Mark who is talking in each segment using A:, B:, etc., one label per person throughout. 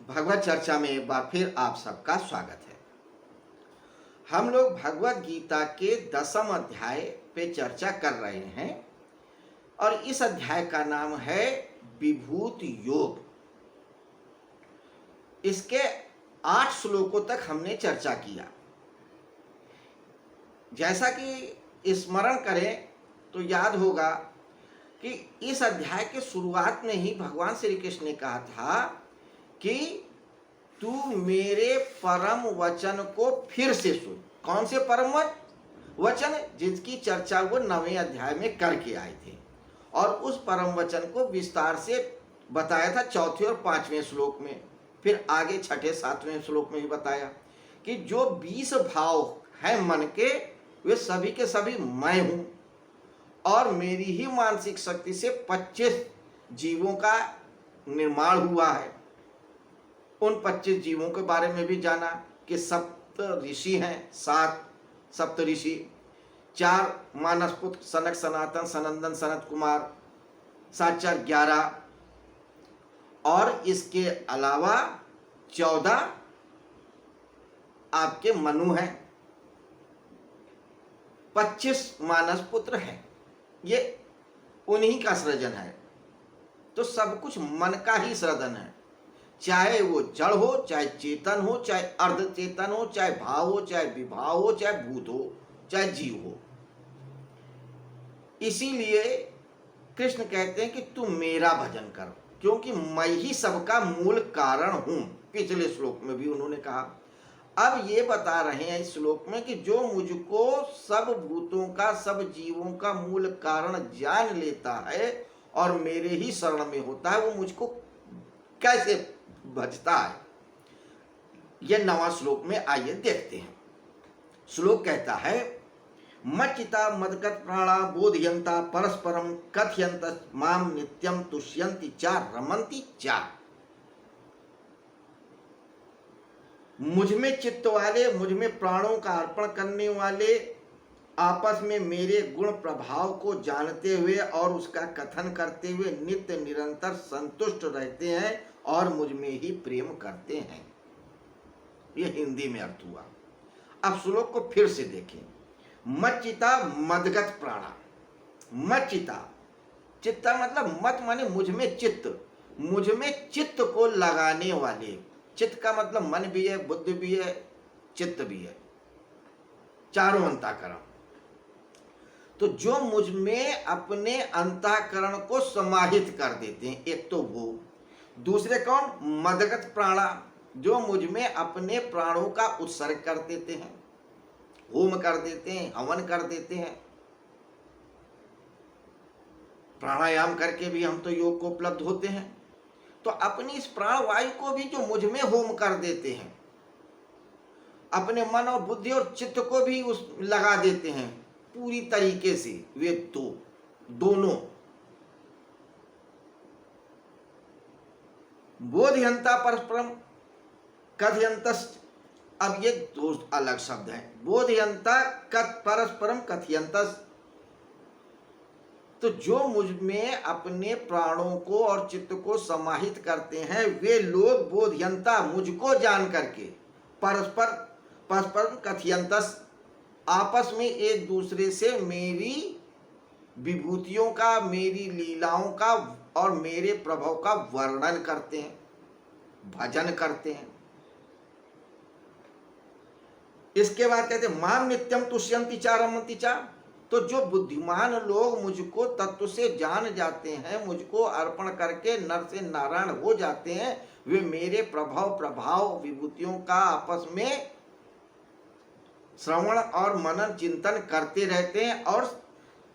A: भगवत चर्चा में एक बार फिर आप सबका स्वागत है। हम लोग भगवत गीता के 10वें अध्याय पे चर्चा कर रहे हैं और इस अध्याय का नाम है विभूति योग। इसके 8 श्लोकों तक हमने चर्चा किया। जैसा कि स्मरण करें तो याद होगा कि इस अध्याय के शुरुआत में ही भगवान श्री कृष्ण ने कहा था कि तू मेरे परम वचन को फिर से सुन। कौन से परम वचन? जिसकी चर्चा वो 9वें अध्याय में करके आए थे और उस परम वचन को विस्तार से बताया था 4 और 5वें श्लोक में। फिर आगे 6, 7वें श्लोक में भी बताया कि जो 20 भाव हैं मन के, वे सभी के सभी मैं हूं और मेरी ही मानसिक शक्ति से 25 जीवों का निर्माण हुआ है। उन 25 जीवों के बारे में भी जाना कि 7 ऋषि हैं, 7 सप्त ऋषि, 4 मानस पुत्र सनक सनातन सनंदन सनत कुमार, 7 4 11 और इसके अलावा 14 आपके मनु हैं, 25 मानस पुत्र हैं। ये उन्हीं का सृजन है। तो सब कुछ मन का ही सृजन है, चाहे वो जड़ हो, चाहे चेतन हो, चाहे अर्ध चेतन हो, चाहे भाव हो, चाहे विभाव हो, चाहे भूत हो, चाहे जीव हो। इसीलिए कृष्ण कहते हैं कि तू मेरा भजन कर, क्योंकि मैं ही सबका मूल कारण हूं। पिछले श्लोक में भी उन्होंने कहा। अब ये बता रहे हैं इस श्लोक में कि जो मुझको सब भूतों का, सब जीवों का मूल कारण जान लेता है और मेरे ही शरण में होता है, वो मुझको कैसे भजता है। यह 9वां श्लोक में आइए देखते हैं। श्लोक कहता है, मच्चिता मदगत प्राणा बोधयंता परस्परम कथयंत माम नित्यम तुष्यंति चा रमन्ति चा। मुझ में चित्त वाले, मुझ में प्राणों का अर्पण करने वाले आपस में मेरे गुण प्रभाव को जानते हुए और उसका कथन करते हुए नित्य निरंतर संतुष्ट रहते हैं और मुझ में ही प्रेम करते हैं। यह हिंदी में अर्थ हुआ। अब श्लोक को फिर से देखें। मच्चिता मदगत प्राणा। मच्चिता, चित्ता मतलब मत माने मुझ में चित्त, मुझ में चित्त को लगाने वाले। चित्त का मतलब मन भी है, बुद्धि भी है, चित्त भी है, चारों अंतःकरण। तो जो मुझ में अपने अंतःकरण को समाहित कर देते हैं, एक तो वो। दूसरे कौन? मदगत प्राणा, जो मुझ में अपने प्राणों का उत्सर्ग कर देते हैं, होम कर देते हैं, हवन कर देते हैं। प्राणायाम करके भी हम तो योग को उपलब्ध होते हैं। तो अपनी इस प्राण वायु को भी जो मुझ में होम कर देते हैं, अपने मन और बुद्धि और चित्त को भी उस लगा देते हैं पूरी तरीके से। वे दोनों बोधयंता परस्परम कथयंतस्। अब ये 2 अलग शब्द हैं। बोधयंता परस्परम कथयंतस्। तो जो मुझ में अपने प्राणों को और चित्त को समाहित करते हैं, वे लोग बोधयंता, मुझको जान करके, परस्पर कथयंतस, आपस में एक दूसरे से मेरी विभूतियों का, मेरी लीलाओं का और मेरे प्रभाव का वर्णन करते हैं, भजन करते हैं। इसके बाद कहते हैं माम नित्यम तुष्यंति चा रमन्ति चा। तो जो बुद्धिमान लोग मुझको तत्व से जान जाते हैं, मुझको अर्पण करके नर से नारायण हो जाते हैं, वे मेरे प्रभाव विभूतियों का आपस में श्रवण और मनन चिंतन करते रहते हैं और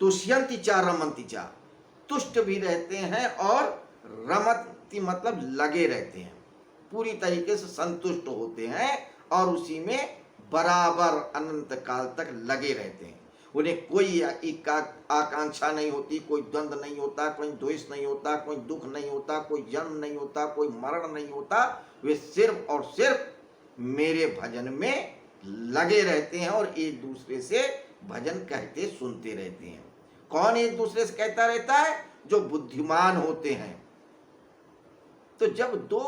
A: तुष्यंति चा रमन्ति चा, तुष्ट भी रहते हैं और रमति मतलब लगे रहते हैं, पूरी तरीके से संतुष्ट होते हैं और उसी में बराबर अनंत काल तक लगे रहते हैं। उन्हें कोई आकांक्षा नहीं होती, कोई द्वंद्व नहीं होता, कोई द्वेष नहीं होता, कोई दुख नहीं होता, कोई जन्म नहीं होता, कोई मरण नहीं होता। वे सिर्फ और सिर्फ मेरे भजन में लगे रहते हैं और एक दूसरे से भजन कहते सुनते रहते हैं। कौन एक दूसरे से कहता रहता है? जो बुद्धिमान होते हैं। तो जब 2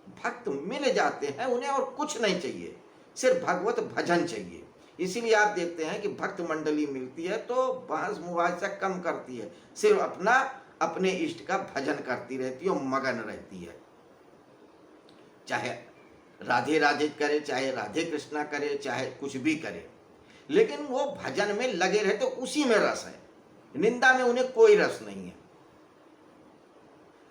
A: भक्त मिल जाते हैं, उन्हें और कुछ नहीं चाहिए, सिर्फ भगवत भजन चाहिए। इसीलिए आप देखते हैं कि भक्त मंडली मिलती है तो बहस मुबाहिसा कम करती है, सिर्फ अपने इष्ट का भजन करती रहती है और मगन रहती है। चाहे राधे राधे करे, चाहे राधे कृष्णा करे, चाहे कुछ भी करे, लेकिन वो भजन में लगे रहते, उसी में रस है। निंदा में उन्हें कोई रस नहीं है।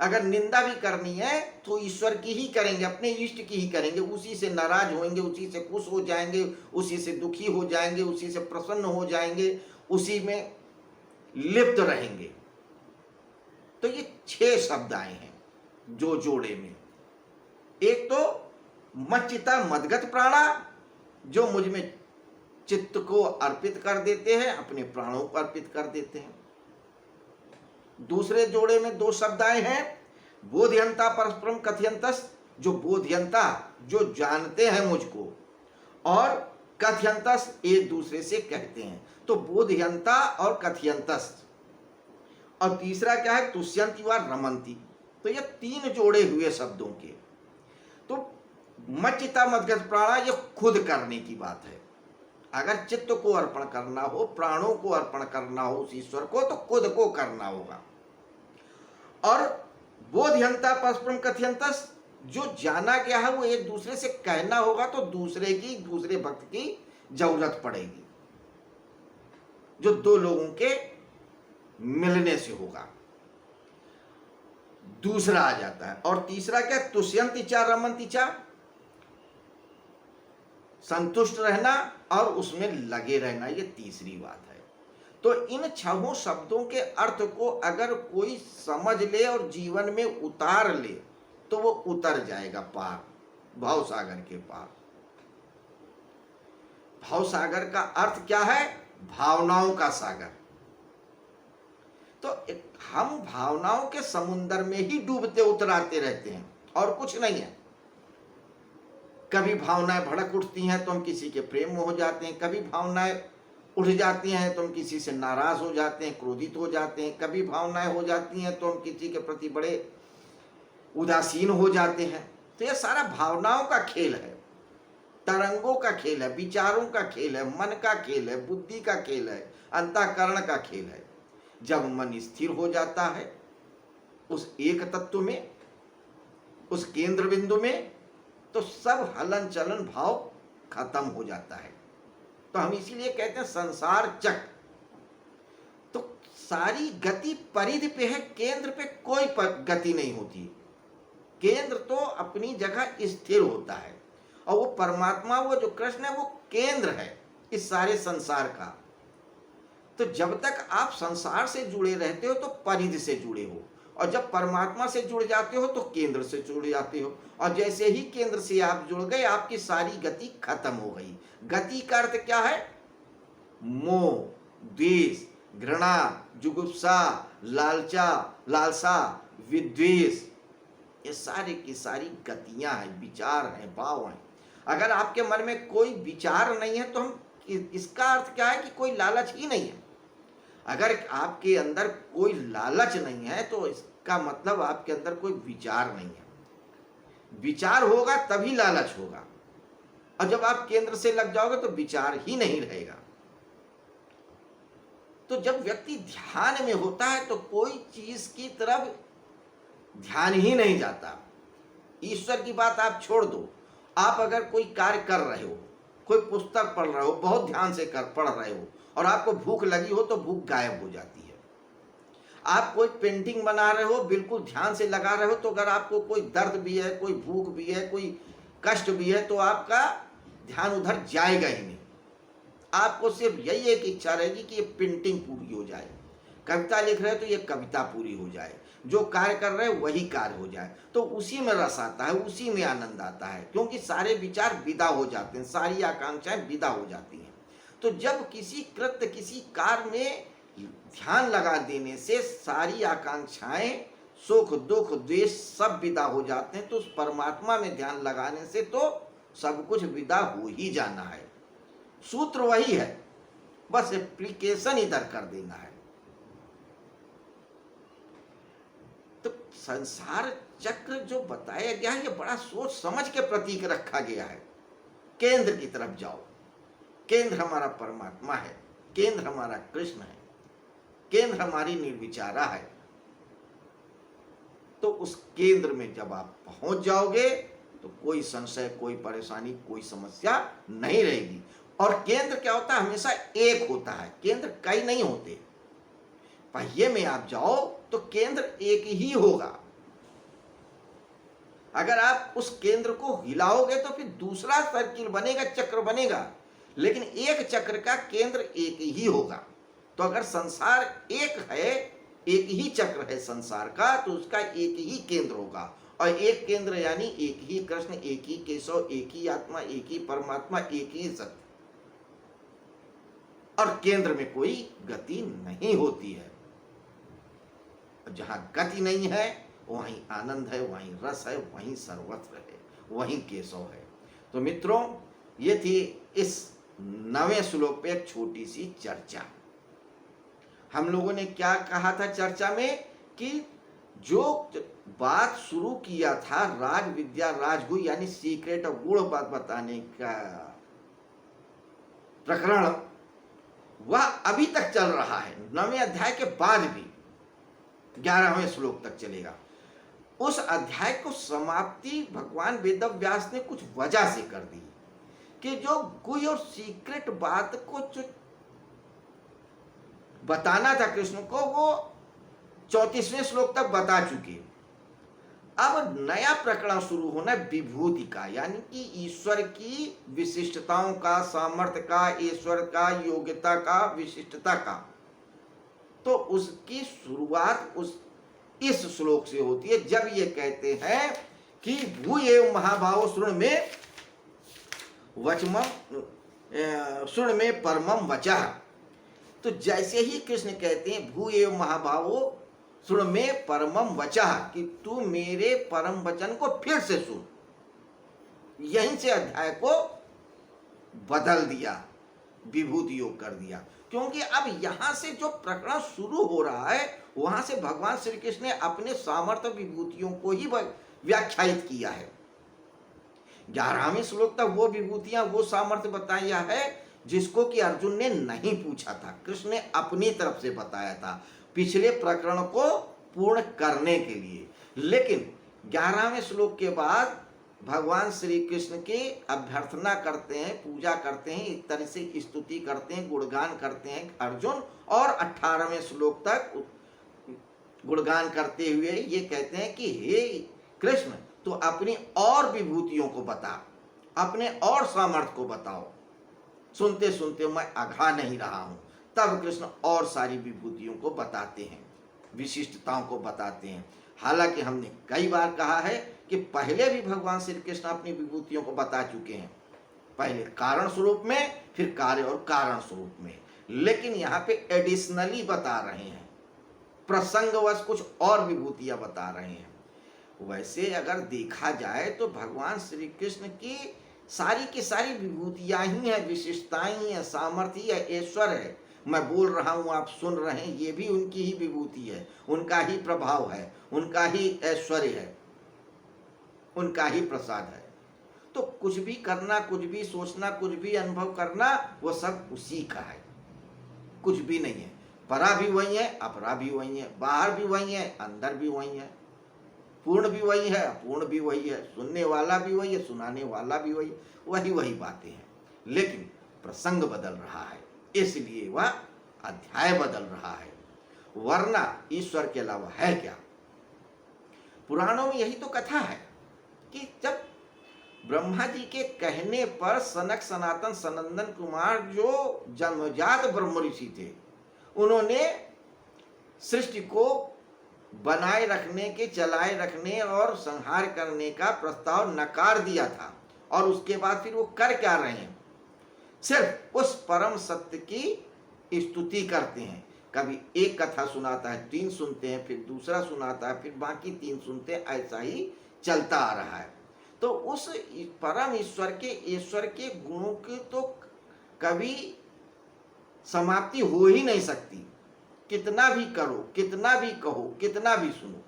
A: अगर निंदा भी करनी है तो ईश्वर की ही करेंगे, अपने इष्ट की ही करेंगे, उसी से नाराज होंगे, उसी से खुश हो जाएंगे, उसी से दुखी हो जाएंगे, उसी से प्रसन्न हो जाएंगे, उसी में लिप्त रहेंगे। तो ये 6 शब्द आए हैं जो जोड़े में। एक तो मच्चिता मदगत प्राणा, जो मुझ में चित्त को अर्पित कर देते हैं, अपने प्राणों को अर्पित कर देते हैं। दूसरे जोड़े में 2 शब्द आए हैं, बोधयंता परस्परम कथयंतस, जो बोधयंता, जो जानते हैं मुझको, और कथयंतस, एक दूसरे से कहते हैं। तो बोधयंता और कथयंतस। और तीसरा क्या है, तुष्यंति व रमंती। तो ये 3 जोड़े हुए शब्दों के। तो मच्चिता मदगत प्राणा, ये खुद करने की बात है। अगर चित्त को अर्पण करना हो, प्राणों को अर्पण करना हो उस ईश्वर को, तो खुद को करना होगा। और बोधयंता परस्परम कथयंतस, जो जाना गया है वो एक दूसरे से कहना होगा, तो दूसरे भक्त की जरूरत पड़ेगी, जो 2 लोगों के मिलने से होगा। दूसरा आ जाता है। और तीसरा क्या, तुष्यंति चा रमंति चा, संतुष्ट रहना और उसमें लगे रहना, ये तीसरी बात है। तो इन 6 शब्दों के अर्थ को अगर कोई समझ ले और जीवन में उतार ले तो वो उतर जाएगा पार, भाव सागर के पार। भाव सागर का अर्थ क्या है, भावनाओं का सागर। तो हम भावनाओं के समुद्र में ही डूबते उतराते रहते हैं और कुछ नहीं है। कभी भावनाएं भड़क उठती हैं तो हम किसी के प्रेम में हो जाते हैं, कभी भावनाएं उठ जाती हैं तो हम किसी से नाराज हो जाते हैं, क्रोधित हो जाते हैं, कभी भावनाएं हो जाती हैं तो हम किसी के प्रति बड़े उदासीन हो जाते हैं। तो यह सारा भावनाओं का खेल है, तरंगों का खेल है, विचारों का खेल है, मन का खेल है, बुद्धि का खेल है, अंतःकरण का खेल है। जब मन स्थिर हो जाता है उस एक तत्व में, उस केंद्र बिंदु में, तो सब हलन चलन भाव खत्म हो जाता है। तो हम इसीलिए कहते हैं संसार चक्र। तो सारी गति परिधि पे है, केंद्र पे कोई गति नहीं होती। केंद्र तो अपनी जगह स्थिर होता है और वो परमात्मा, वो जो कृष्ण है, वो केंद्र है इस सारे संसार का। तो जब तक आप संसार से जुड़े रहते हो तो परिधि से जुड़े हो, और जब परमात्मा से जुड़ जाते हो तो केंद्र से जुड़ जाते हो। और जैसे ही केंद्र से आप जुड़ गए, आपकी सारी गति खत्म हो गई। गति का अर्थ क्या है, मोह, द्वेष, घृणा, जुगुप्सा, लालसा, विद्वेष, ये सारे की सारी गतियां हैं, विचार हैं, भाव हैं। अगर आपके मन में कोई विचार नहीं है तो हम, इसका अर्थ क्या है कि कोई लालच ही नहीं है। अगर आपके अंदर कोई लालच नहीं है तो इसका मतलब आपके अंदर कोई विचार नहीं है। विचार होगा तभी लालच होगा, और जब आप केंद्र से लग जाओगे तो विचार ही नहीं रहेगा। तो जब व्यक्ति ध्यान में होता है तो कोई चीज की तरफ ध्यान ही नहीं जाता। ईश्वर की बात आप छोड़ दो, आप अगर कोई कार्य कर रहे हो, कोई पुस्तक पढ़ रहे हो, बहुत ध्यान से पढ़ रहे हो, और आपको भूख लगी हो तो भूख गायब हो जाती है। आप कोई पेंटिंग बना रहे हो, बिल्कुल ध्यान से लगा रहे हो, तो अगर आपको कोई दर्द भी है, कोई भूख भी है, कोई कष्ट भी है, तो आपका ध्यान उधर जाएगा ही नहीं। आपको सिर्फ यही एक इच्छा रहेगी कि ये पेंटिंग पूरी हो जाए। कविता लिख रहे हो तो ये कविता पूरी हो जाए, जो कार्य कर रहे हो वही कार्य हो जाए। तो उसी में रस आता है, उसी में आनंद आता है, क्योंकि सारे विचार विदा हो जाते हैं, सारी आकांक्षाएं विदा हो जाती हैं। तो जब किसी कृत्य, किसी कार्य में ध्यान लगा देने से सारी आकांक्षाएं, सुख दुख द्वेष सब विदा हो जाते हैं। तो उस परमात्मा में ध्यान लगाने से तो सब कुछ विदा हो ही जाना है। सूत्र वही है, बस एप्लीकेशन इधर कर देना है। तो संसार चक्र जो बताया गया है ये बड़ा सोच समझ के प्रतीक रखा गया है। केंद्र की तरफ जाओ, केंद्र हमारा परमात्मा है, केंद्र हमारा कृष्ण है, केंद्र हमारी निर्विचारा है। तो उस केंद्र में जब आप पहुंच जाओगे तो कोई संशय, कोई परेशानी, कोई समस्या नहीं रहेगी। और केंद्र क्या होता है? हमेशा एक होता है, केंद्र कई नहीं होते। पहिए में आप जाओ तो केंद्र एक ही होगा। अगर आप उस केंद्र को हिलाओगे तो फिर दूसरा सर्किल बनेगा, चक्र बनेगा, लेकिन एक चक्र का केंद्र एक ही होगा। तो अगर संसार एक है, एक ही चक्र है संसार का, तो उसका एक ही केंद्र होगा। और एक केंद्र यानी एक ही कृष्ण, एक ही केशव, एक ही आत्मा, एक ही परमात्मा, एक ही सत्य। और केंद्र में कोई गति नहीं होती है। जहां गति नहीं है वहीं आनंद है, वहीं रस है, वहीं सर्वत्र है, वहीं केशव है। तो मित्रों, ये थी इस 9वें श्लोक पे एक छोटी सी चर्चा। हम लोगों ने क्या कहा था चर्चा में कि जो बात शुरू किया था राज विद्या राजगुह यानी सीक्रेट और गुड़ बात बताने का प्रकरण, वह अभी तक चल रहा है। 9वें अध्याय के बाद भी 11वें श्लोक तक चलेगा। उस अध्याय को समाप्ति भगवान वेदव्यास ने कुछ वजह से कर दी कि जो गुह्य और सीक्रेट बात को जो बताना था कृष्ण को, वो 34वें श्लोक तक बता चुके। अब नया प्रकरण शुरू होना विभूति का, यानी कि ईश्वर की विशिष्टताओं का, सामर्थ्य का, ईश्वर का, योग्यता का, विशिष्टता का। तो उसकी शुरुआत इस श्लोक से होती है, जब ये कहते हैं कि भू एवं महाभाव शृणु में शृणु में परमम वचः। तो जैसे ही कृष्ण कहते हैं भू एवं महाभावो शृणु में परमम वचः, कि तू मेरे परम वचन को फिर से सुन, यहीं से अध्याय को बदल दिया, विभूति योग कर दिया। क्योंकि अब यहां से जो प्रकरण शुरू हो रहा है वहां से भगवान श्री कृष्ण ने अपने सामर्थ्य विभूतियों को ही व्याख्यायित किया है। 11वें श्लोक तक वो विभूतियां, वो सामर्थ्य बताया है जिसको कि अर्जुन ने नहीं पूछा था, कृष्ण ने अपनी तरफ से बताया था पिछले प्रकरण को पूर्ण करने के लिए। लेकिन 11वें श्लोक के बाद भगवान श्री कृष्ण की अभ्यर्थना करते हैं, पूजा करते हैं, एक तरह से स्तुति करते हैं, गुणगान करते हैं अर्जुन। और 18वें श्लोक तक गुणगान करते हुए ये कहते हैं कि हे कृष्ण, तो अपनी और विभूतियों को बता, अपने और सामर्थ्य को बताओ। सुनते सुनते मैं अघा नहीं रहा हूं। तब कृष्ण और सारी विभूतियों को बताते हैं, विशिष्टताओं को बताते हैं। हालांकि हमने कई बार कहा है कि पहले भी भगवान श्री कृष्ण अपनी विभूतियों को बता चुके हैं, पहले कारण स्वरूप में, फिर कार्य और कारण स्वरूप में। लेकिन यहाँ पे एडिशनली बता रहे हैं, प्रसंगवश कुछ और विभूतियां बता रहे हैं। वैसे अगर देखा जाए तो भगवान श्री कृष्ण की सारी विभूतियां ही हैं, विशिष्टताएं ही हैं, सामर्थ्य है, ईश्वर है। मैं बोल रहा हूं, आप सुन रहे हैं, ये भी उनकी ही विभूति है, उनका ही प्रभाव है, उनका ही ऐश्वर्य है, उनका ही प्रसाद है। तो कुछ भी करना, कुछ भी सोचना, कुछ भी अनुभव करना, वो सब उसी का है, कुछ भी नहीं है। परा भी वही है, अपरा भी वही है, बाहर भी वही है, अंदर भी वही है, पूर्ण भी वही है, अपूर्ण भी वही है, सुनने वाला भी वही है, सुनाने वाला भी वही बातें हैं। लेकिन प्रसंग बदल रहा है, इसलिए वह अध्याय बदल रहा है, वरना ईश्वर के अलावा है क्या। पुराणों में यही तो कथा है कि जब ब्रह्मा जी के कहने पर सनक सनातन सनंदन कुमार जो जन्मजात ब्रह्म ऋषि थे, उन्होंने सृष्टि को बनाए रखने के, चलाए रखने और संहार करने का प्रस्ताव नकार दिया था। और उसके बाद फिर वो कर क्या रहे हैं, सिर्फ उस परम सत्य की स्तुति करते हैं। कभी एक कथा सुनाता है, 3 सुनते हैं, फिर दूसरा सुनाता है, फिर बाकी 3 सुनते हैं, ऐसा ही चलता आ रहा है। तो उस परम ईश्वर के गुणों की तो कभी समाप्ति हो ही नहीं सकती, कितना भी करो, कितना भी कहो, कितना भी सुनो।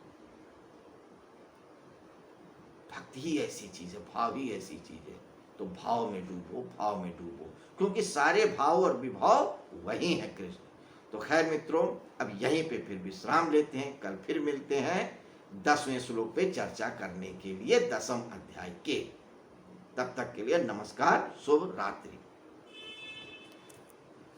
A: भक्ति ही ऐसी चीज है, भाव ही ऐसी चीज है। तो भाव में डूबो, भाव में डूबो, क्योंकि सारे भाव और विभाव वही है कृष्ण। तो खैर मित्रों, अब यहीं पे फिर विश्राम लेते हैं, कल फिर मिलते हैं 10वें श्लोक पे चर्चा करने के लिए 10वें अध्याय के। तब तक के लिए नमस्कार, शुभ रात्रि।